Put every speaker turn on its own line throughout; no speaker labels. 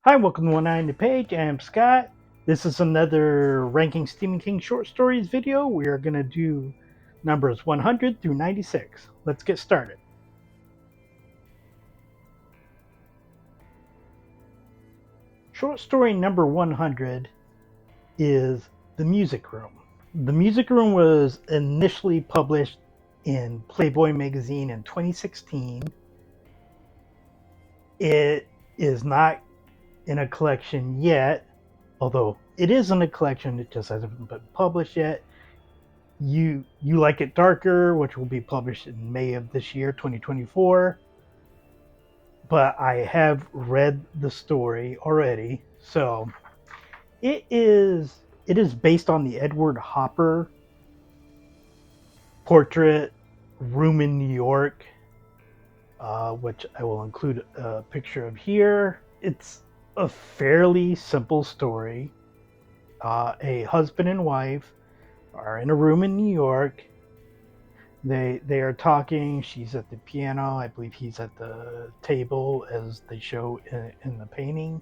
Hi, welcome to 190 Page. I'm Scott. This is another Ranking Stephen King Short Stories video. We are going to do numbers 100 through 96. Let's get started. Short story number 100 is The Music Room. The Music Room was initially published in Playboy magazine in 2016. It is not in a collection yet, although it is in a collection, it just hasn't been published yet. You Like It Darker, which will be published in May of this year, 2024. But I have read the story already, so it is based on the Edward Hopper portrait Room in New York, which I will include a picture of here. It's a fairly simple story. A husband and wife are in a room in New York. They are talking. She's at the piano. I believe he's at the table, as they show in the painting.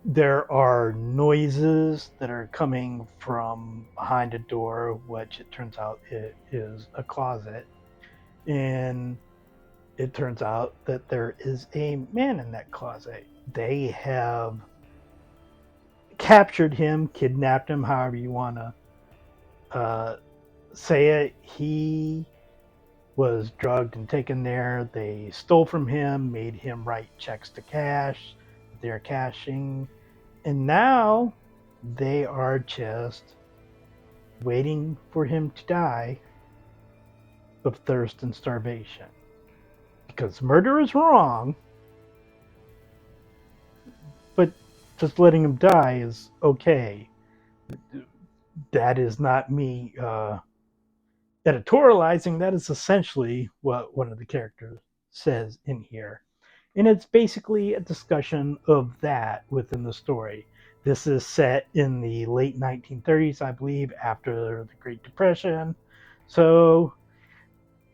There are noises that are coming from behind a door, which it turns out it is a closet. And it turns out that there is a man in that closet. They have captured him, kidnapped him, however you want to uh, say it. He was drugged and taken there. They stole from him, made him write checks to cash. They're cashing. And now they are just waiting for him to die of thirst and starvation. Because murder is wrong, but just letting him die is okay. That is not me editorializing. That is essentially what one of the characters says in here. And it's basically a discussion of that within the story. This is set in the late 1930s, I believe, after the Great Depression. So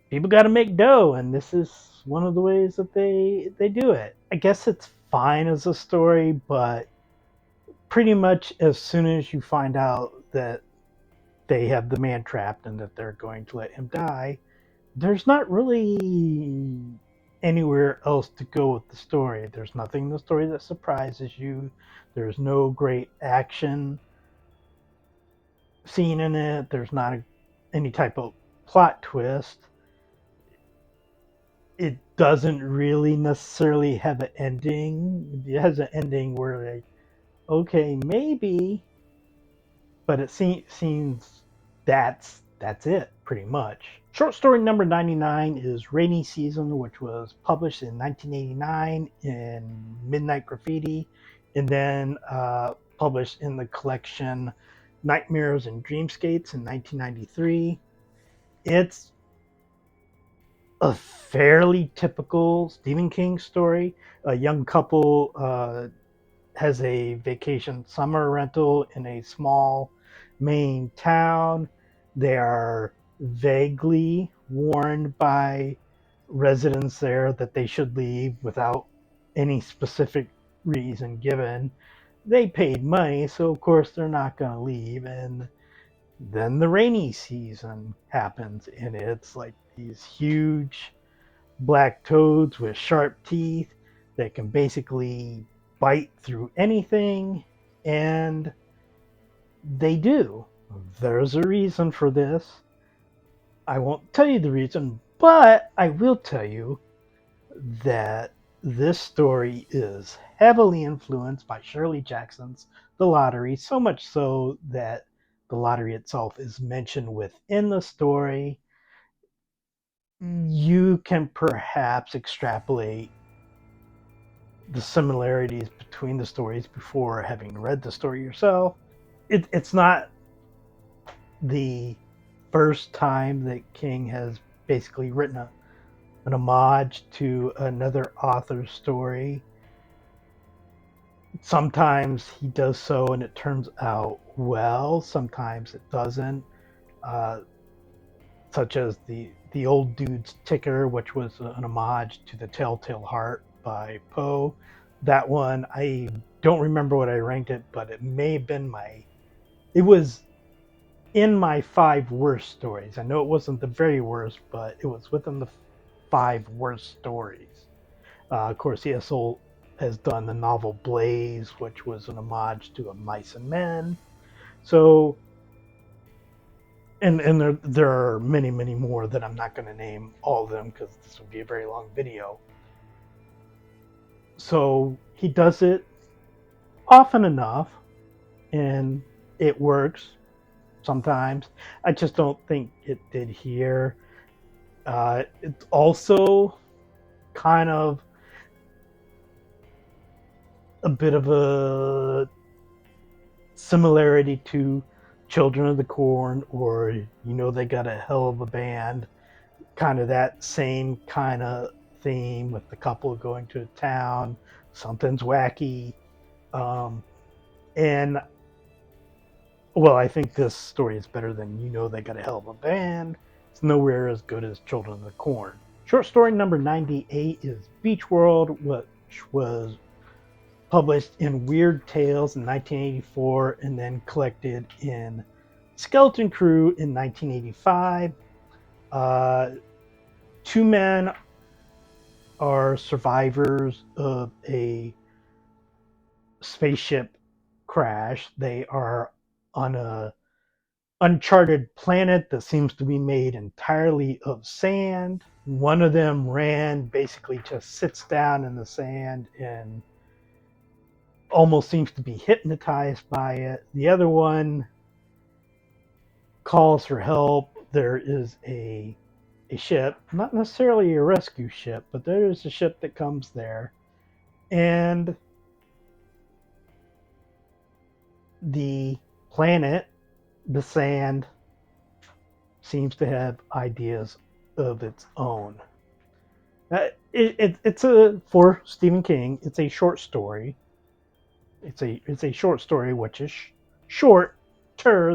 people got to make dough, and this is one of the ways that they do it. I guess it's fine as a story, but pretty much as soon as you find out that they have the man trapped and that they're going to let him die, there's not really anywhere else to go with the story. There's nothing in the story that surprises you. There's no great action scene in it. There's not any type of plot twist. It doesn't really necessarily have an ending. It has an ending where, like, okay, maybe, but it seems that's it pretty much. Short story number 99 is Rainy Season, which was published in 1989 in Midnight Graffiti, and then published in the collection Nightmares and Dreamscapes in 1993. It's a fairly typical Stephen King story. A young couple has a vacation summer rental in a small Maine town. They are vaguely warned by residents there that they should leave without any specific reason given. They paid money, so of course they're not going to leave. And then the rainy season happens, and it's like these huge black toads with sharp teeth that can basically bite through anything, and they do. There's a reason for this. I won't tell you the reason, but I will tell you that this story is heavily influenced by Shirley Jackson's The Lottery, so much so that the lottery itself is mentioned within the story. You can perhaps extrapolate the similarities between the stories before having read the story yourself. It's not the first time that King has basically written an homage to another author's story. Sometimes he does so and it turns out well, sometimes it doesn't. Uh, Such as the old dude's ticker, which was an homage to the Telltale Heart by Poe. That one, I don't remember what I ranked it, but it may have been it was in my five worst stories. I know it wasn't the very worst, but it was within the five worst stories. Of course, he also has done the novel Blaze, which was an homage to Of Mice and Men. So, and there are many more that I'm not going to name all of them because this would be a very long video. So he does it often enough, and it works sometimes. I just don't think it did here. It's also kind of a bit of a similarity to Children of the Corn or they got a hell of a band, kind of that same kind of theme with the couple going to a town, something's wacky. Um, and well, I think this story is better than they got a hell of a band. It's nowhere as good as Children of the Corn. Short story number 98 is Beach World, which was published in Weird Tales in 1984 and then collected in Skeleton Crew in 1985. Uh, Two men are survivors of a spaceship crash. They are on a uncharted planet that seems to be made entirely of sand. One of them basically just sits down in the sand and almost seems to be hypnotized by it. The other one calls for help. There is a ship, not necessarily a rescue ship, but there is a ship that comes there, and the planet, the sand, seems to have ideas of its own. It's a for Stephen King. It's a short story. It's a short story, which is shorter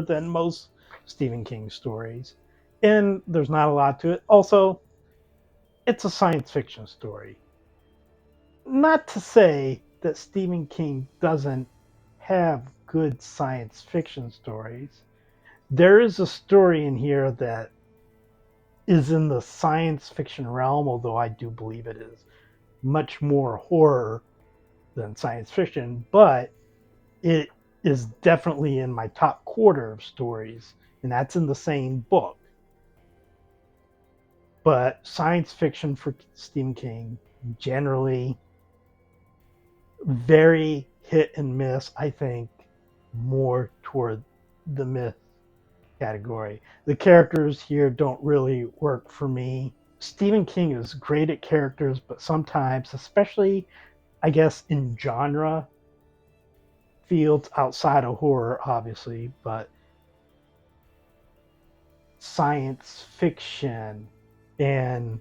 than most Stephen King stories, and there's not a lot to it. Also, it's a science fiction story. Not to say that Stephen King doesn't have good science fiction stories. There is a story in here that is in the science fiction realm, although I do believe it is much more horror than science fiction, but it is definitely in my top quarter of stories, and that's in the same book. But science fiction for Stephen King generally very hit and miss, I think, more toward the myth category. The characters here don't really work for me. Stephen King is great at characters, but sometimes, especially, I guess, in genre fields outside of horror, obviously, but science fiction and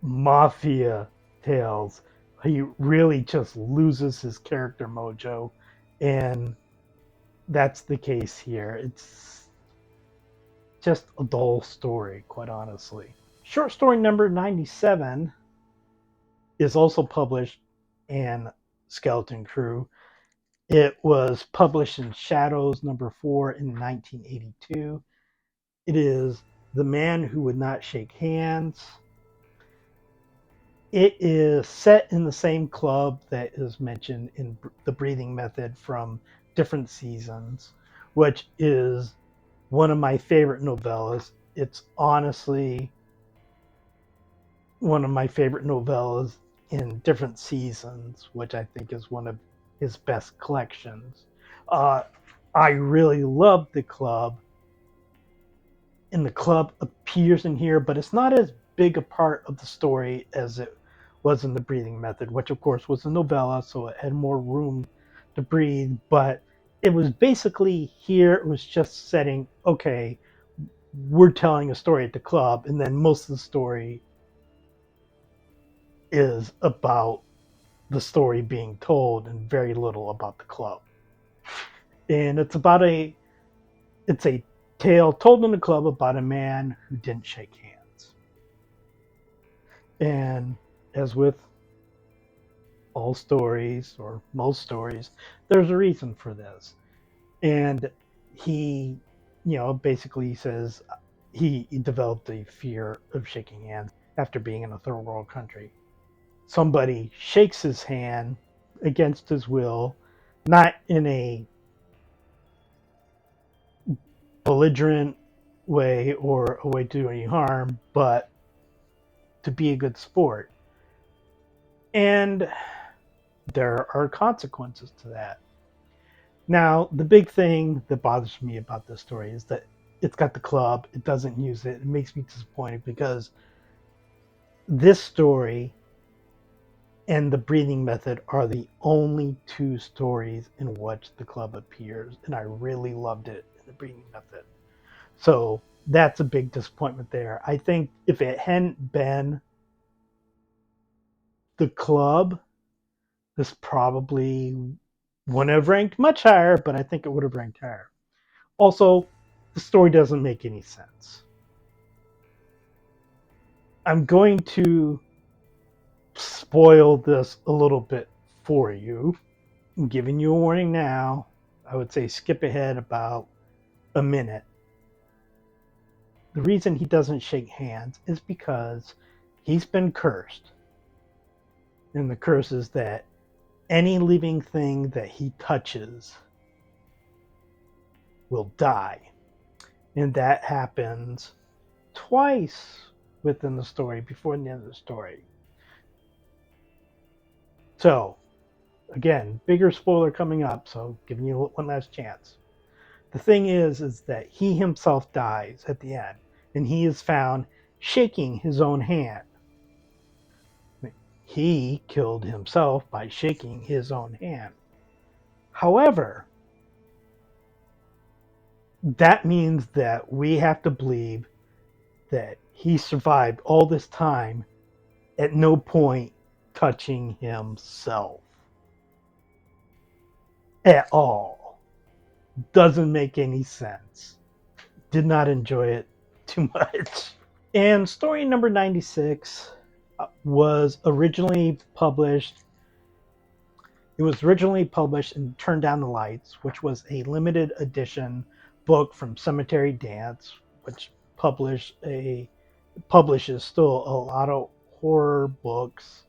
mafia tales, he really just loses his character mojo. And that's the case here. It's just a dull story, quite honestly. Short story number 97 is also published in Skeleton Crew. It was published in Shadows number 4 in 1982. It is The Man Who Would Not Shake Hands. It is set in the same club that is mentioned in the breathing method from different seasons, which is one of my favorite novellas. It's honestly one of my favorite novellas in different seasons, which I think is one of his best collections. Uh, I really love the club, and the club appears in here, but it's not as big a part of the story as it was in the breathing method, which of course was a novella, so it had more room to breathe. But it was basically here, it was just setting, okay, we're telling a story at the club, and then most of the story is about the story being told and very little about the club. And it's a tale told in the club about a man who didn't shake hands. And as with all stories or most stories, there's a reason for this. And he, basically says he developed a fear of shaking hands after being in a third world country. Somebody shakes his hand against his will, not in a belligerent way or a way to do any harm, but to be a good sport. And there are consequences to that. Now, the big thing that bothers me about this story is that it's got the club, it doesn't use it. It makes me disappointed because this story and the breathing method are the only two stories in which the club appears, and I really loved it in the breathing method. So that's a big disappointment there. I think if it hadn't been the club, this probably wouldn't have ranked much higher, but I think it would have ranked higher. Also, the story doesn't make any sense. I'm going to spoil this a little bit for you. I'm giving you a warning now. I would say skip ahead about a minute. The reason he doesn't shake hands is because he's been cursed. And the curse is that any living thing that he touches will die. And that happens twice within the story before the end of the story. So, again, bigger spoiler coming up, so giving you one last chance. The thing is that he himself dies at the end, and he is found shaking his own hand. He killed himself by shaking his own hand. However, that means that we have to believe that he survived all this time at no point touching himself at all. Doesn't make any sense. Did not enjoy it too much. And story number 96 was originally published. It was originally published in Turn Down the Lights, which was a limited edition book from Cemetery Dance, which publishes still a lot of horror books.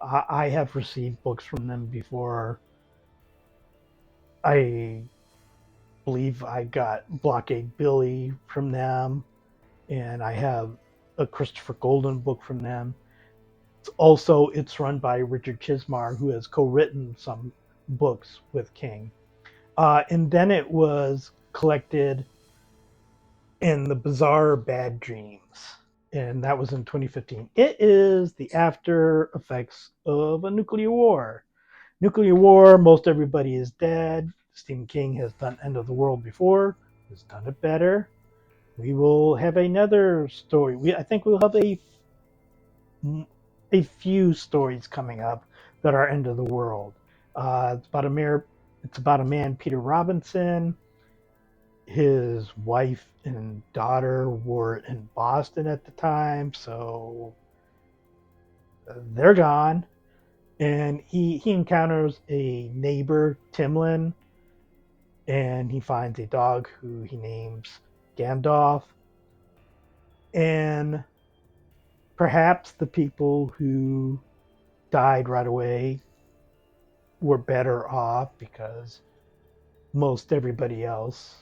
I have received books from them before. I believe I got Blockade Billy from them, and I have a Christopher Golden book from them. It's run by Richard Chismar, who has co-written some books with King. And then it was collected in The Bizarre Bad Dreams, and that was in 2015. It is the after effects of a nuclear war. Nuclear war, most everybody is dead. Stephen King has done End of the World before, has done it better. We will have another story. I think we'll have a few stories coming up that are End of the World. It's about a man, Peter Robinson. His wife and daughter were in Boston at the time, so they're gone. And he encounters a neighbor, Timlin, and he finds a dog who he names Gandalf. And perhaps the people who died right away were better off because most everybody else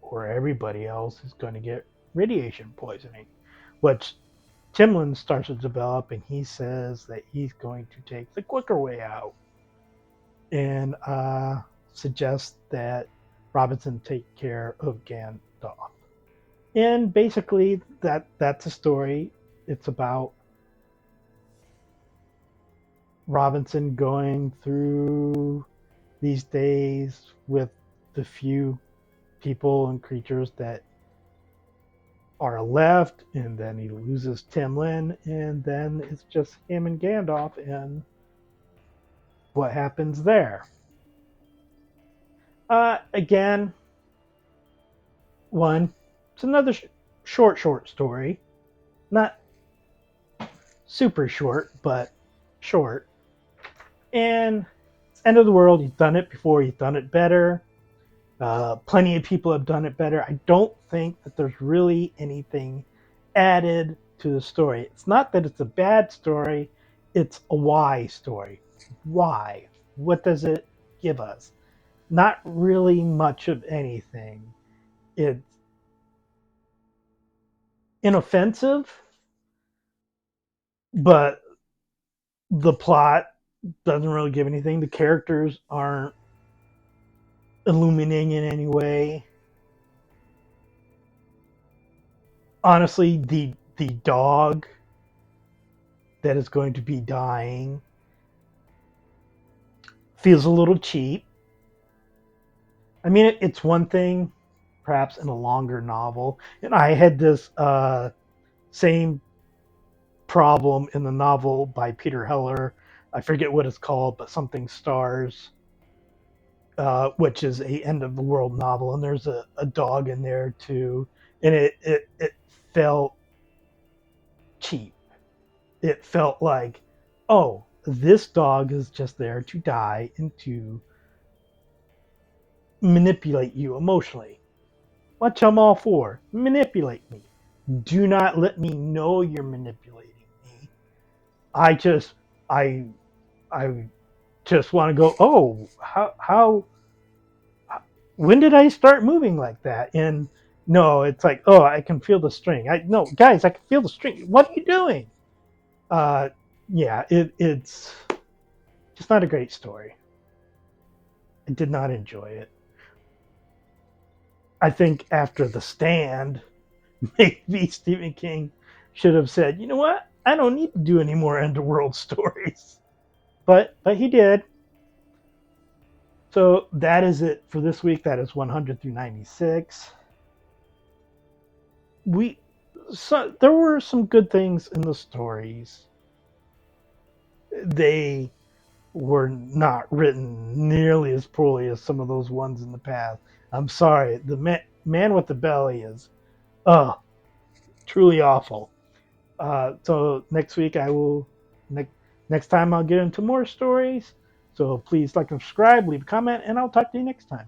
or everybody else is going to get radiation poisoning, which Timlin starts to develop, and he says that he's going to take the quicker way out and suggests that Robinson take care of Gandalf. And basically, that's a story. It's about Robinson going through these days with the few people and creatures that are left, and then he loses Timlin, and then it's just him and Gandalf and what happens there. Again, one, it's another short story, not super short, but short. And it's end of the world. He's done it before. He's done it better. Plenty of people have done it better. I don't think that there's really anything added to the story. It's not that it's a bad story, it's a why story. Why? What does it give us? Not really much of anything. It's inoffensive, but the plot doesn't really give anything. The characters aren't illuminating in any way. Honestly, the dog that is going to be dying feels a little cheap. I mean, it's one thing, perhaps in a longer novel, and I had this same problem in the novel by Peter Heller. I forget what it's called, but something stars, which is a end of the world novel, and there's a dog in there too, and it felt cheap. It felt like, oh, this dog is just there to die and to manipulate you emotionally. What I'm all for. Manipulate me. Do not let me know you're manipulating me. I just I I just want to go, oh, how when did I start moving like that? And no, it's like, oh, I can feel the string. I no, guys, I can feel the string. What are you doing? Uh yeah, it's just not a great story. I did not enjoy it. I think after The Stand, maybe Stephen King should have said, you know what? I don't need to do any more underworld stories. But he did. So that is it for this week. That is 100 through 96. We there were some good things in the stories. They were not written nearly as poorly as some of those ones in the past. I'm sorry. The man with the belly is truly awful. So next week I will next time I'll get into more stories. So please like and subscribe, leave a comment, and I'll talk to you next time.